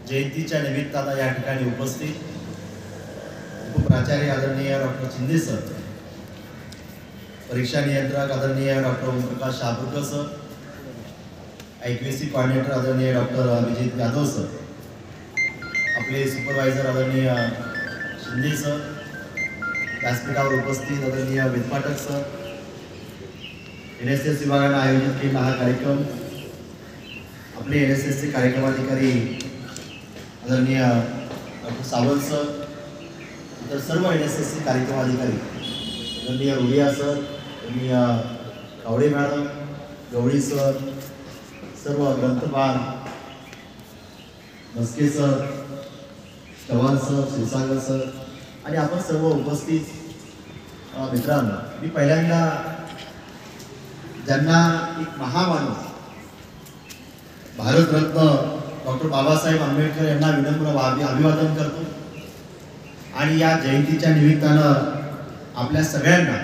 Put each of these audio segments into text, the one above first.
जयंतीच्या निमित्तानं या ठिकाणी उपस्थित उपप्राचार्य आदरणीय डॉक्टर शिंदे सर, परीक्षा नियंत्रक आदरणीय doctor Omprakash Shahpurkar sir, IQAC coordinator आदरणीय डॉक्टर अभिजित यादव सर, आपले सुपरवायझर आदरणीय शिंदे सर, व्यासपीठावर उपस्थित आदरणीय वेदपाठक सर, NSS विभागाने आयोजित केलेला हा कार्यक्रम, आपले NSSचे कार्यक्रमाधिकारी आदरणीय डॉक्टर सावंत सर, इतर सर्व NSSचे कार्यक्रमाधिकारी आदरणीय रुडिया सर, आदरणीय कावडे मॅडम, गवळी सर, सर्व ग्रंथपाल Maske sir, Chavan sir, Kshirsagar sir आणि आपण सर्व उपस्थित मित्रांनो, मी पहिल्यांदा ज्यांना एक महामानव भारतरत्न डॉक्टर बाबासाहेब आंबेडकर यांना विनम्र अभिवादन करतो आणि या जयंतीच्या निमित्तानं आपल्या सगळ्यांना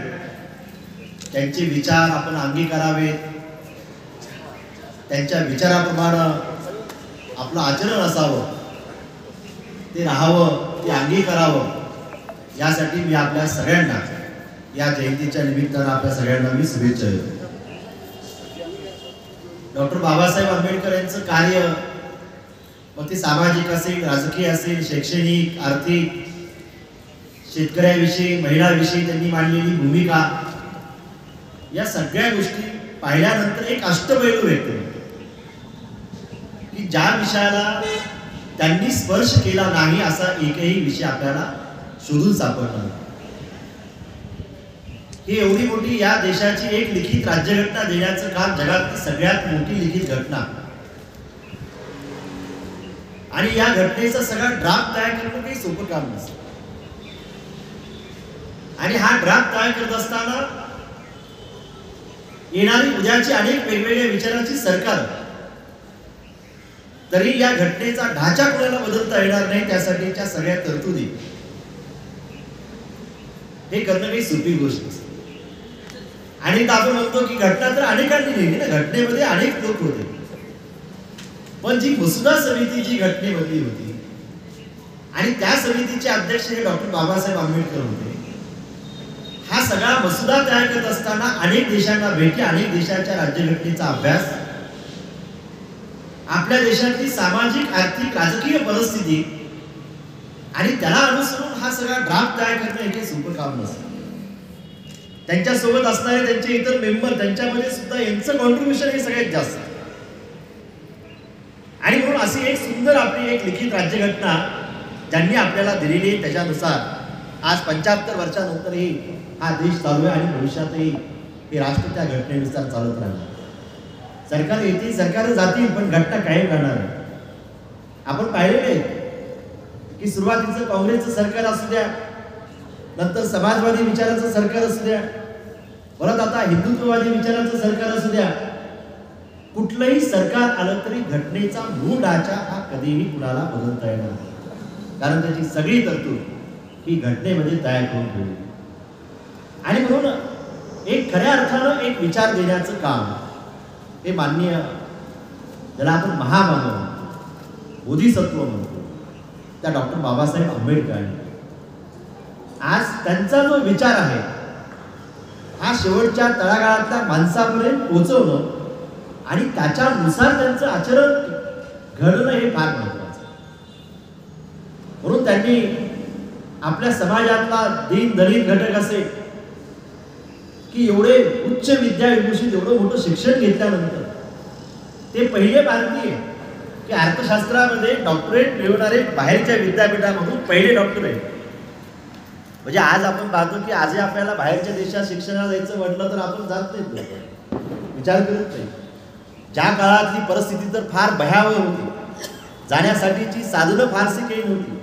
त्यांचे विचार आपण अंगीकारावे, त्यांच्या विचाराप्रमाणे आपलं आचरण असावं, ते राहावं, ते अंगीकारावं, यासाठी मी आपल्या सगळ्यांना या जयंतीच्या निमित्तानं आपल्या सगळ्यांना मी शुभेच्छा देतो. डॉक्टर बाबासाहेब आंबेडकर यांचं कार्य मग ते सामाजिक असेल, राजकीय असेल, शैक्षणिक, आर्थिक, शेतकऱ्याविषयी, महिलांविषयी त्यांनी मांडलेली भूमिका, या सगळ्या गोष्टी पाहिल्यानंतर एक अष्टपैलू व्यक्ती की ज्या विषयाला त्यांनी स्पर्श केला नाही असा एकही विषय आपल्याला शोधून सापडणार. ही एवढी मोठी या देशाची एक लिखित राज्यघटना देण्याचं काम जगातली सगळ्यात मोठी लिखित घटना आणि या घटनेचा सगळा ड्राफ्ट तयार करणं काही सोपं काम नसतं. आणि हा ड्राफ्ट तयार करत असताना येणारी उद्याची अनेक वेगवेगळ्या विचारांची सरकार, तरी या घटनेचा ढाचा कोणाला बदलता येणार नाही, त्यासाठीच्या सगळ्या तरतुदी हे करणं काही सोपी गोष्ट नसते. आणि आपण म्हणतो की घटना तर अनेकांनी लिहिली ना, घटनेमध्ये अनेक लोक होते, पण जी मसुदा समिती जी घटनेमधली होती आणि त्या समितीचे अध्यक्ष हे डॉक्टर बाबासाहेब आंबेडकर होते. हा सगळा मसुदा तयार करत असताना अनेक देशांना भेटी, अनेक देशांच्या राज्यघटनेचा अभ्यास, आपल्या देशातली सामाजिक, आर्थिक, राजकीय परिस्थिती आणि त्याला अनुसरून हा सगळा ड्राफ्ट तयार करणं हे सोपं काम नसतं. त्यांच्यासोबत असणारे त्यांचे इतर मेंबर, त्यांच्यामध्ये सुद्धा यांचं कॉन्ट्रीब्युशन हे सगळ्यात जास्त. आणि म्हणून अशी एक सुंदर आपली एक लिखित राज्यघटना ज्यांनी आपल्याला दिलेली, त्याच्यानुसार आज 75 वर्षानंतरही हा देश चालू आहे आणि भविष्यातही हे राष्ट्र त्या घटनेनुसार चालत राहणार. सरकार येतील, सरकार जातील, पण घटना कायम राहणार आहे. आपण पाहिलेले की सुरुवातीचं काँग्रेसचं सरकार असू द्या, नंतर समाजवादी विचाराचं सरकार असू द्या, परत आता हिंदुत्ववादी विचाराचं सरकार असू द्या, कुठलंही सरकार आलं तरी घटनेचा मूळ ढाचा हा कधीही कुणाला बदलता येणार नाही, कारण त्याची सगळी तरतूद ही घटनेमध्ये तयार करून ठेवली. आणि म्हणून एक खऱ्या अर्थानं एक विचार देण्याचं काम हे माननीय, ज्याला आपण महामानव म्हणतो, बोधिसत्व म्हणतो, त्या डॉक्टर बाबासाहेब आंबेडकर, आज त्यांचा जो विचार आहे हा शेवटच्या तळागाळातल्या माणसापर्यंत पोहोचवणं आणि त्याच्यानुसार त्यांचं आचरण घडणं हे फार महत्वाचं. म्हणून त्यांनी आपल्या समाजातला दीन दलित घटक असेल की एवढे उच्च विद्याविभूषित, एवढं मोठं शिक्षण घेतल्यानंतर ते पहिले भारतीय की अर्थशास्त्रामध्ये डॉक्टरेट मिळवणारे बाहेरच्या विद्यापीठामधून पहिले डॉक्टर आहेत. म्हणजे आज आपण पाहतो की आजही आपल्याला बाहेरच्या देशात शिक्षणाला जायचं म्हटलं तर आपण जात नाही, विचार करत नाही. ज्या काळातली परिस्थिती तर फार भयावह होती, जाण्यासाठीची साधनं फारशी काही नव्हती,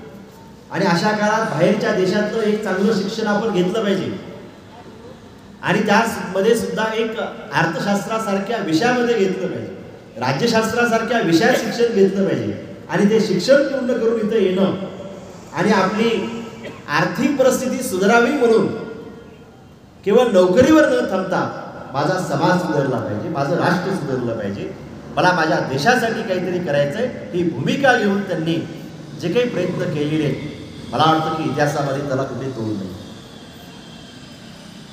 आणि अशा काळात बाहेरच्या देशातलं एक चांगलं शिक्षण आपण घेतलं पाहिजे आणि त्यामध्ये सुद्धा एक अर्थशास्त्रासारख्या विषयामध्ये घेतलं पाहिजे, राज्यशास्त्रासारख्या विषयात शिक्षण घेतलं पाहिजे आणि ते शिक्षण पूर्ण करून इथं येणं आणि आपली आर्थिक परिस्थिती सुधारावी म्हणून केवळ नोकरीवर न थांबता माझा समाज सुधारला पाहिजे, माझं राष्ट्र सुधारलं पाहिजे, मला माझ्या देशासाठी काहीतरी करायचं आहे, ही भूमिका घेऊन त्यांनी जे काही प्रयत्न केलेले मला वाटतं की इतिहासामध्ये त्याला कुठे तोड नाही.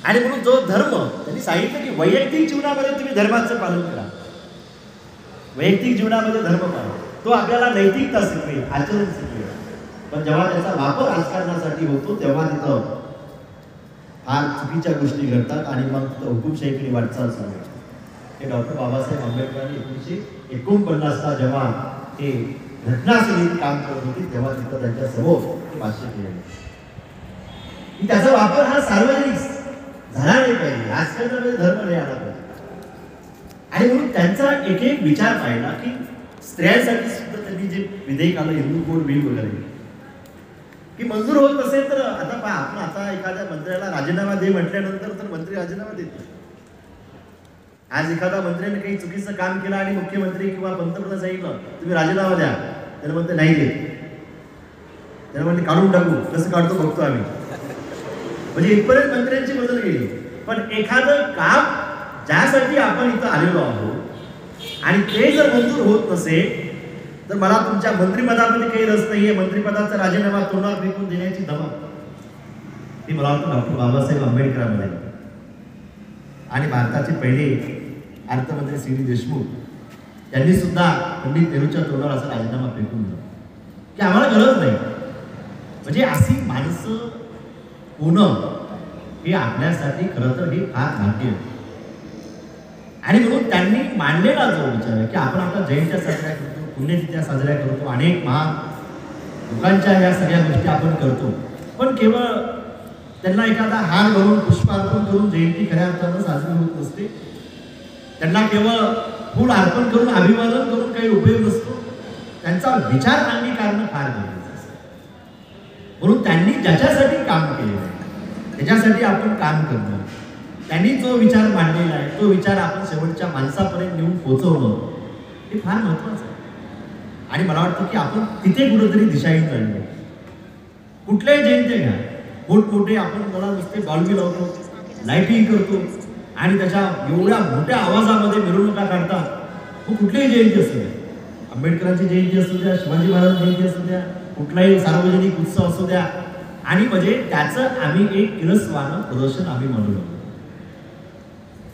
आणि म्हणून जो धर्म त्यांनी सांगितलं की वैयक्तिक जीवनामध्ये तुम्ही धर्माचं पालन करा, वैयक्तिक जीवनामध्ये धर्म पाळा, तो आपल्याला नैतिकता शिकवेल, आचरण शिकवेल. पण जेव्हा त्याचा वापर राजकारणासाठी होतो तेव्हा तिथं फार चुकीच्या गोष्टी घडतात आणि मग तिथं हुकुमशाहीकडे वाटचाल चालू होते. हे डॉक्टर बाबासाहेब आंबेडकरांनी 1949ला जेव्हा ते घटना समिती काम करत होती तेव्हा तिथं त्यांच्या समोर ते भाष्य केले की त्याचा वापर हा सार्वजनिक झाला नाही पाहिजे, राजकारणामध्ये धर्म नाही आला पाहिजे. आणि म्हणून त्यांचा एक एक विचार पाहिला की स्त्रियांसाठी सुद्धा त्यांनी जे विधेयक आलं हिंदू कोड बिल वगैरे की मंजूर होत असेल तर आता पहा, आपण आता एखाद्या मंत्र्याला राजीनामा दे म्हटल्यानंतर तर मंत्री राजीनामा देत. आज एखादा मंत्र्याने काही चुकीचं काम केलं आणि मुख्यमंत्री किंवा पंतप्रधान सांगितलं तुम्ही राजीनामा द्या, त्याला म्हणते नाही देत, त्याला म्हणते काढून टाकू, कसं काढतो बघतो आम्ही. म्हणजे इथपर्यंत मंत्र्यांची बदल गेली. पण एखादं काम ज्यासाठी आपण इथं आलेलो आहोत आणि ते जर मंजूर होत नसेल तर मला तुमच्या मंत्रिपदामध्ये काही रस नाहीये, मंत्रिपदाचा राजीनामा तोंडावर फेकून देण्याची धमक ही मला वाटतं डॉक्टर बाबासाहेब आंबेडकरांमध्ये. आणि भारताचे पहिले अर्थमंत्री सी डी देशमुख यांनी सुद्धा पंडित नेहरूच्या तोंडावर असा राजीनामा फेकून दिला की आम्हाला गरज नाही. म्हणजे अशी माणसं होणं हे आपल्यासाठी खरं तर हे फार भाग्य आहे. आणि म्हणून त्यांनी मांडलेला जो विचार आहे की आपण आपल्या जयंत्या साजऱ्या करतो, पुण्यतिथ्या साजऱ्या करतो, अनेक महान लोकांच्या या सगळ्या गोष्टी आपण करतो, पण केवळ त्यांना एखादा हार घालून पुष्पार्पण करून जयंती खऱ्या अर्थानं साजरी होत नसते. त्यांना केवळ फूल अर्पण करून अभिवादन करून काही उपयोग नसतो. त्यांचा विचार अंगीकारणं फार गरजेचं असतं. म्हणून त्यांनी ज्याच्यासाठी काम केलेलं आहे त्याच्यासाठी आपण काम करणं, त्यांनी जो विचार मांडलेला आहे तो विचार आपण शेवटच्या माणसापर्यंत नेऊन पोहोचवणं हे फार महत्त्वाचं आहे. आणि मला वाटतं की आपण तिथे कुठेतरी दिशाहीन झालेलो. कुठल्याही जयंती घ्या, मोठमोठे आपण मला नुसते डॉल्बी लावतो, लाईटिंग करतो आणि त्याच्या एवढ्या मोठ्या आवाजामध्ये मिरवणुका काढतात. मग कुठलीही जयंती असू द्या, आंबेडकरांची जयंती असू द्या, शिवाजी महाराज जयंती असू द्या, कुठलाही सार्वजनिक उत्सव असू द्या, आणि म्हणजे त्याचं आम्ही एक किरस्वानं प्रदर्शन आम्ही म्हणून.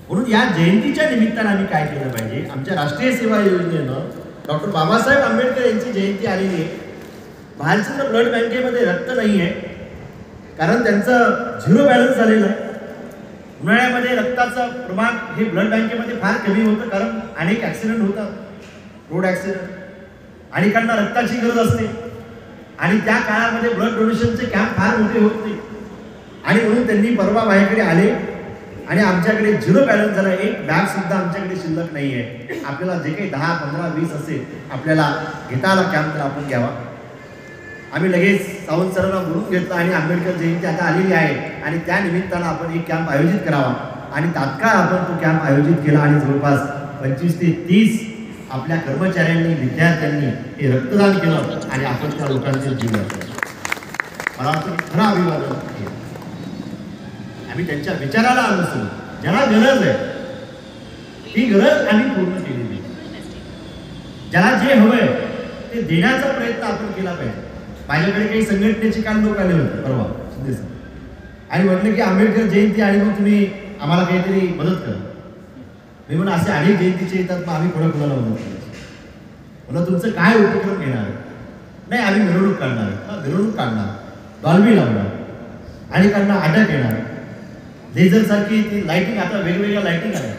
म्हणून या जयंतीच्या निमित्तानं आम्ही काय केलं पाहिजे, आमच्या राष्ट्रीय सेवा योजनेनं डॉक्टर बाबासाहेब आंबेडकर यांची जयंती आलेली आहे. भालचंद्र ब्लड बँकेमध्ये रक्त नाही आहे कारण त्यांचं झिरो बॅलन्स झालेलं आहे. उन्हाळ्यामध्ये रक्ताचं प्रमाण हे ब्लड बँकेमध्ये फार कमी होतं कारण अनेक ॲक्सिडेंट होतात, रोड ॲक्सिडेंट, अनेकांना रक्ताची गरज असते आणि त्या काळामध्ये ब्लड डोनेशनचे कॅम्प फार मोठे होत नाही. आणि म्हणून त्यांनी परवा माझ्याकडे आले आणि आमच्याकडे झिरो बॅलन्स झाला, एक बॅग सुद्धा आमच्याकडे शिल्लक नाही आहे. आपल्याला जे काही 10, 15, 20 असेल आपल्याला घेता आला कॅम्प तर आपण घ्यावा. आम्ही लगेच सावंत सरांना बोलून घेतलं आणि आंबेडकर जयंती आता आलेली आहे आणि त्या निमित्तानं आपण एक कॅम्प आयोजित करावा आणि तात्काळ आपण तो कॅम्प आयोजित केला आणि जवळपास 25 ते 30 आपल्या कर्मचाऱ्यांनी, विद्यार्थ्यांनी हे रक्तदान केलं आणि आपण त्या लोकांचे जीव वाचवले. मला वाटतं खरं अभिवादन केलं. आम्ही त्यांच्या विचाराला अनुसरून ज्याला गरज आहे ती गरज आम्ही पूर्ण केलेली. ज्याला जे हवंय ते देण्याचा प्रयत्न आपण केला पाहिजे. माझ्याकडे काही संघटनेचे काल लोक आले होते परवा शिंदे सर आणि म्हटलं की आंबेडकर जयंती आणि मग तुम्ही आम्हाला काहीतरी मदत करा. मी म्हणून असे अनेक जयंतीचे येतात, मग आम्ही कोणाला मदत करायची. म्हणून तुमचं काय उपक्रम घेणार आहे? नाही, आम्ही मिरवणूक काढणार आहे. मिरवणूक काढणार, डॉल्बी लावणार, अनेकांना अटक येणार, लेझरसारखी ती लाईटिंग, आता वेगवेगळ्या लाईटिंग आहे,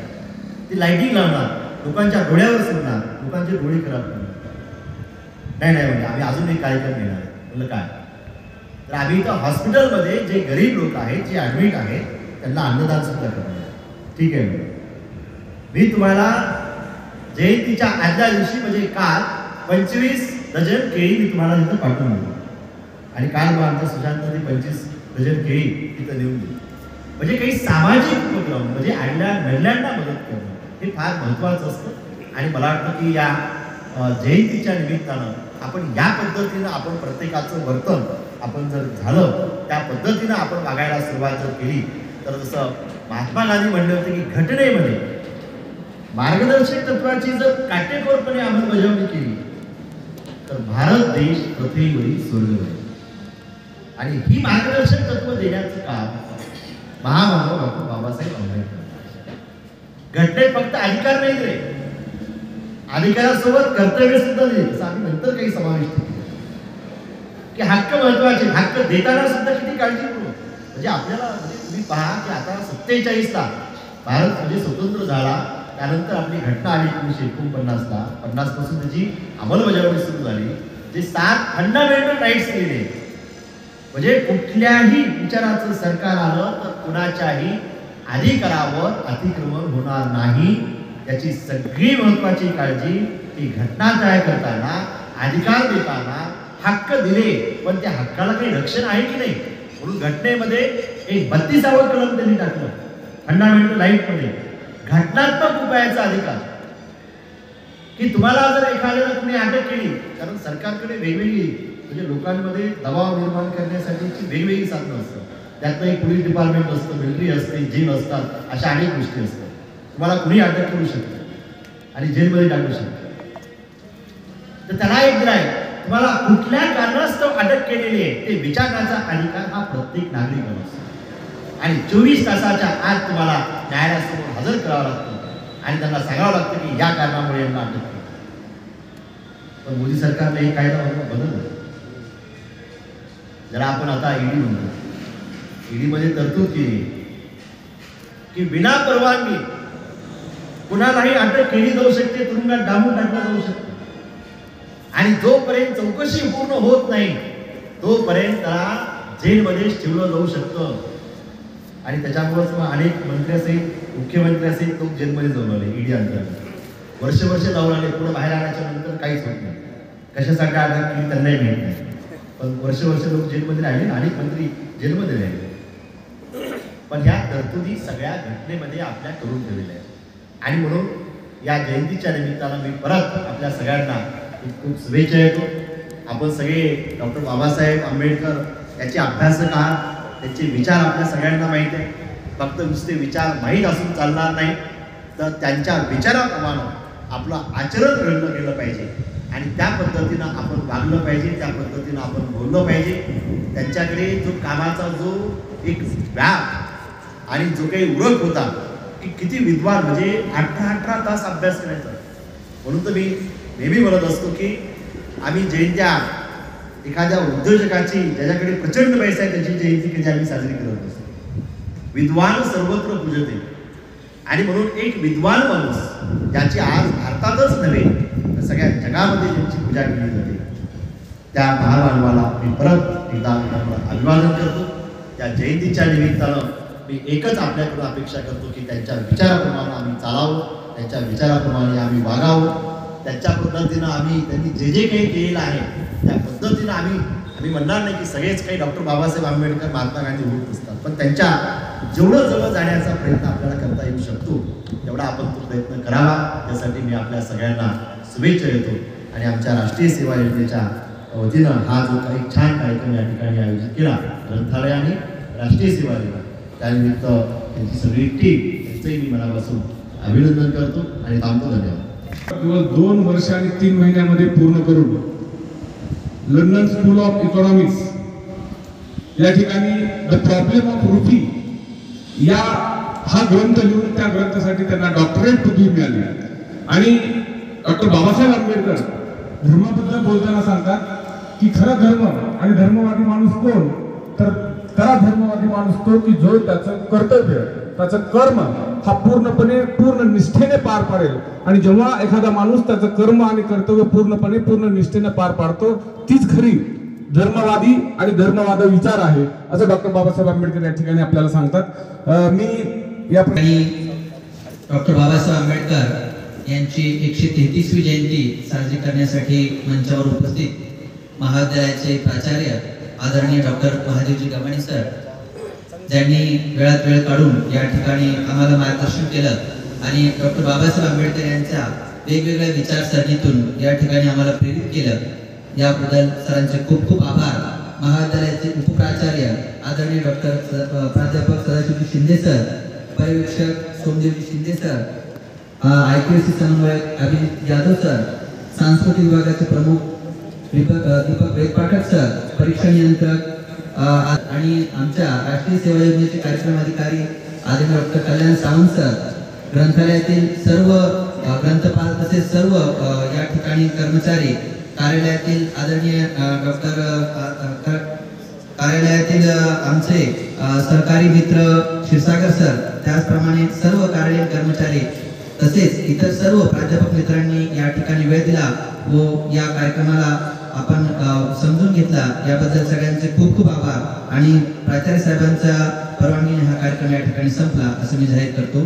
ती लाईटिंग लावणार, लोकांच्या डोळ्यावर सोडणार, लोकांचे डोळे खराब करणार. नाही नाही म्हणजे आम्ही अजून एक कार्यक्रम घेणार आहे. म्हणलं काय? तर आम्ही इथं हॉस्पिटलमध्ये जे गरीब लोक आहेत, जे ॲडमिट आहेत, त्यांना अन्नदान सुद्धा करणार. ठीक आहे, मी तुम्हाला जयंतीच्या आदल्या दिवशी म्हणजे काल 25 डझन केळी मी तुम्हाला तिथं पाठवून दिली आणि काल मग आमच्या सुशांतने 25 डझन केळी तिथं नेऊन दिली. म्हणजे काही सामाजिक उपक्रम म्हणजे आडल्या नडल्यांना मदत करणं हे फार महत्त्वाचं असतं. आणि मला वाटतं की या जयंतीच्या निमित्तानं आपण या पद्धतीनं आपण प्रत्येकाचं वर्तन आपण जर झालं, त्या पद्धतीनं आपण वागायला सुरुवात जर केली तर जसं महात्मा गांधी म्हणले होते की घटनेमध्ये मार्गदर्शक तत्वाची जर काटेकोरपणे अंमलबजावणी केली तर भारत देश पृथ्वीवरील स्वर्ग होईल. आणि ही मार्गदर्शक तत्व देण्याचं काम महामानव डॉक्टर बाबासाहेब आंबेडकर. घटनेत फक्त अधिकार नाही रे, अधिकारासोबत कर्तव्य सुद्धा नाही, जसं आम्ही नंतर काही समाविष्ट केलं की हक्क महत्वाचे. हक्क देताना सुद्धा किती काळजीपूर्वक, म्हणजे आपल्याला तुम्ही पहा की आता 47ला भारत म्हणजे स्वतंत्र झाला, त्यानंतर आपली घटना आली 1949ला. 50 पासून त्याची अंमलबजावणी सुरू झाली. जे 7 फंडामेंटल राईट्स दिले, म्हणजे कुठल्याही विचाराचं सरकार आलं तर कुणाच्याही अधिकारावर अतिक्रमण होणार नाही, याची सगळी महत्वाची काळजी ती घटना तयार करताना, अधिकार देताना हक्क दिले, पण त्या हक्काला काही रक्षण आहे की नाही. म्हणून घटनेमध्ये एक 32वा कलम त्यांनी टाकलं फंडामेंटल राईटमध्ये, घटनात्मक उपायाचा अधिकार. की तुम्हाला जर एखाद्याला कुणी अटक केली, कारण सरकारकडे वेगवेगळी म्हणजे लोकांमध्ये दबाव निर्माण करण्यासाठीची वेगवेगळी साधनं असतात. त्यातलं एक पोलीस डिपार्टमेंट असतं, मिलिटरी असते, जेल असतात, अशा अनेक गोष्टी असतात. तुम्हाला कुणी अटक करू शकतं आणि जेलमध्ये टाकू शकतं. तर त्याला एक दिलाय, तुम्हाला कुठल्या कारणास्तव अटक केलेली आहे ते विचारण्याचा अधिकार हा प्रत्येक नागरिकाला असतो. आणि 24 तासाच्या आत तुम्हाला न्यायालयासमोर हजर करावं लागतं आणि त्यांना सांगावं लागतं की या कारणामुळे यांना अटक केली. पण मोदी सरकारने हे कायदा बदललं. जरा आपण आता ईडी म्हणतो, ईडीमध्ये तरतूद केली की विना परवानगी कुणालाही अटक केली जाऊ शकते, तुरुंगात डांबून टाकला जाऊ शकतो. आणि जोपर्यंत चौकशी पूर्ण होत नाही तोपर्यंत त्याला जेलमध्येच ठेवलं जाऊ शकतं. आणि त्याच्यामुळेच मग अनेक मंत्री असेल, मुख्यमंत्री असेल, लोक जेलमध्ये जाऊन आले ईडी अंतर्गत. वर्ष जाऊन आले, पुढे बाहेर आल्याच्या नंतर काहीच होत नाही. कशासाठी अटक केली त्यांनाही माहीत नाही, पण वर्ष लोक जेलमध्ये राहिले, अनेक मंत्री जेलमध्ये राहिले. पण ह्या तरतुदी सगळ्या घटनेमध्ये आपल्या करून ठेवलेल्या आहेत. आणि म्हणून या जयंतीच्या निमित्तानं मी परत आपल्या सगळ्यांना खूप खूप शुभेच्छा देतो. आपण सगळे डॉक्टर बाबासाहेब आंबेडकर याचे अभ्यासक आहात, त्याचे विचार आपल्या सगळ्यांना माहीत आहे. फक्त नुसते विचार माहीत असून चालणार नाही, तर त्यांच्या विचाराप्रमाणे आपलं आचरण घडलं गेलं पाहिजे आणि त्या पद्धतीनं आपण वागलं पाहिजे, त्या पद्धतीनं आपण बोललं पाहिजे. त्यांच्याकडे जो कामाचा जो एक व्याप आणि जो काही उरक होता की किती विद्वान, म्हणजे 18 तास अभ्यास करायचा. म्हणून तर मी नेहमी म्हणत असतो की आम्ही जयंत्या एखाद्या उद्योजकाची ज्याच्याकडे प्रचंड पैसा आहे त्याची जयंती कधी आम्ही साजरी करत असतो. विद्वान सर्वत्र पूजते. आणि म्हणून एक विद्वान माणूस ज्याची आज भारतातच नव्हे तर सगळ्या जगामध्ये ज्यांची पूजा केली जाते, त्या महामानवाला मी परत एकदा अभिवादन करतो. त्या जयंतीच्या निमित्तानं मी एकच आपल्याकडून अपेक्षा करतो की त्यांच्या विचाराप्रमाणे आम्ही चालावं, त्यांच्या विचाराप्रमाणे आम्ही वागावं, त्यांच्या पद्धतीनं आम्ही त्यांनी जे जे काही केलेलं आहे त्या पद्धतीनं आम्ही म्हणणार नाही की सगळेच काही डॉक्टर बाबासाहेब आंबेडकर, महात्मा गांधी होत असतात, पण त्यांच्या जेवढं जवळ जाण्याचा प्रयत्न आपल्याला करता येऊ शकतो तेवढा आपण तो प्रयत्न करावा. त्यासाठी मी आपल्या सगळ्यांना शुभेच्छा देतो. आणि आमच्या राष्ट्रीय सेवा योजनेच्या वतीनं हा जो काही छान कार्यक्रम या ठिकाणी आयोजित केला ग्रंथालयाने, राष्ट्रीय सेवा योजना, त्यानिमित्त त्यांची सगळी टीम त्यांचंही मी मनापासून अभिनंदन करतो आणि थांबतो. धन्यवाद. केवळ 2 वर्ष आणि 3 महिन्यामध्ये पूर्ण करून लंडन स्कूल ऑफ इकॉनॉमिक्स या ठिकाणी द प्रॉब्लेम ऑफ रुपी या हा ग्रंथ लिहून त्या ग्रंथासाठी त्यांना डॉक्टरेट पदवी मिळाली. आणि डॉक्टर बाबासाहेब आंबेडकर धर्माबद्दल बोलताना सांगतात की खरा धर्म आणि धर्मवादी माणूस कोण, तर खरा धर्मवादी माणूस तो की जो त्याचं कर्तव्य, त्याचं कर्म हा पूर्ण निष्ठेने पार पाडेल. आणि जेव्हा एखादा माणूस त्याचं कर्म आणि कर्तव्य पूर्ण निष्ठेने पार पाडतो तीच खरी धर्मवादी आणि धर्मवाद विचार आहे, असं डॉक्टर बाबासाहेब आंबेडकर या ठिकाणी आपल्याला सांगतात. मी या डॉक्टर बाबासाहेब आंबेडकर यांची 133वी जयंती साजरी करण्यासाठी मंचावर उपस्थित महाविद्यालयाचे प्राचार्य आदरणीय डॉक्टर महादेवजी गव्हाणे सर, ज्यांनी वेळात वेळ काढून या ठिकाणी आम्हाला मार्गदर्शन केलं आणि डॉक्टर बाबासाहेब आंबेडकर यांच्या वेगवेगळ्या विचारसरणीतून या ठिकाणी आम्हाला प्रेरित केलं, याबद्दल सरांचे खूप खूप आभार. महाविद्यालयाचे उपप्राचार्य आदरणीय डॉक्टर प्राध्यापक सदाशिवजी शिंदे सर, पर्यवेक्षक सोमदेवजी शिंदे सर, IQAC समन्वयक अभिजित यादव सर, सांस्कृतिक विभागाचे प्रमुख दीपक वेदपाठक सर, परीक्षा नियंत्रक आणि आमच्या राष्ट्रीय सेवा योजनेचे कार्यक्रम अधिकारी आदरणीय डॉक्टर कल्याण सावंत सर, ग्रंथालयातील सर्व ग्रंथपाल तसेच सर्व या ठिकाणी कर्मचारी, कार्यालयातील आदरणीय कार्यालयातील आमचे सहकारी मित्र क्षीरसागर सर, त्याचप्रमाणे सर्व कार्यालयीन कर्मचारी तसेच इतर सर्व प्राध्यापक मित्रांनी या ठिकाणी वेळ दिला व या कार्यक्रमाला आपण समजून घेतला, याबद्दल सगळ्यांचे खूप खूप आभार. आणि प्राचार्य साहेबांच्या परवानगीने हा कार्यक्रम या ठिकाणी संपला असं मी जाहीर करतो.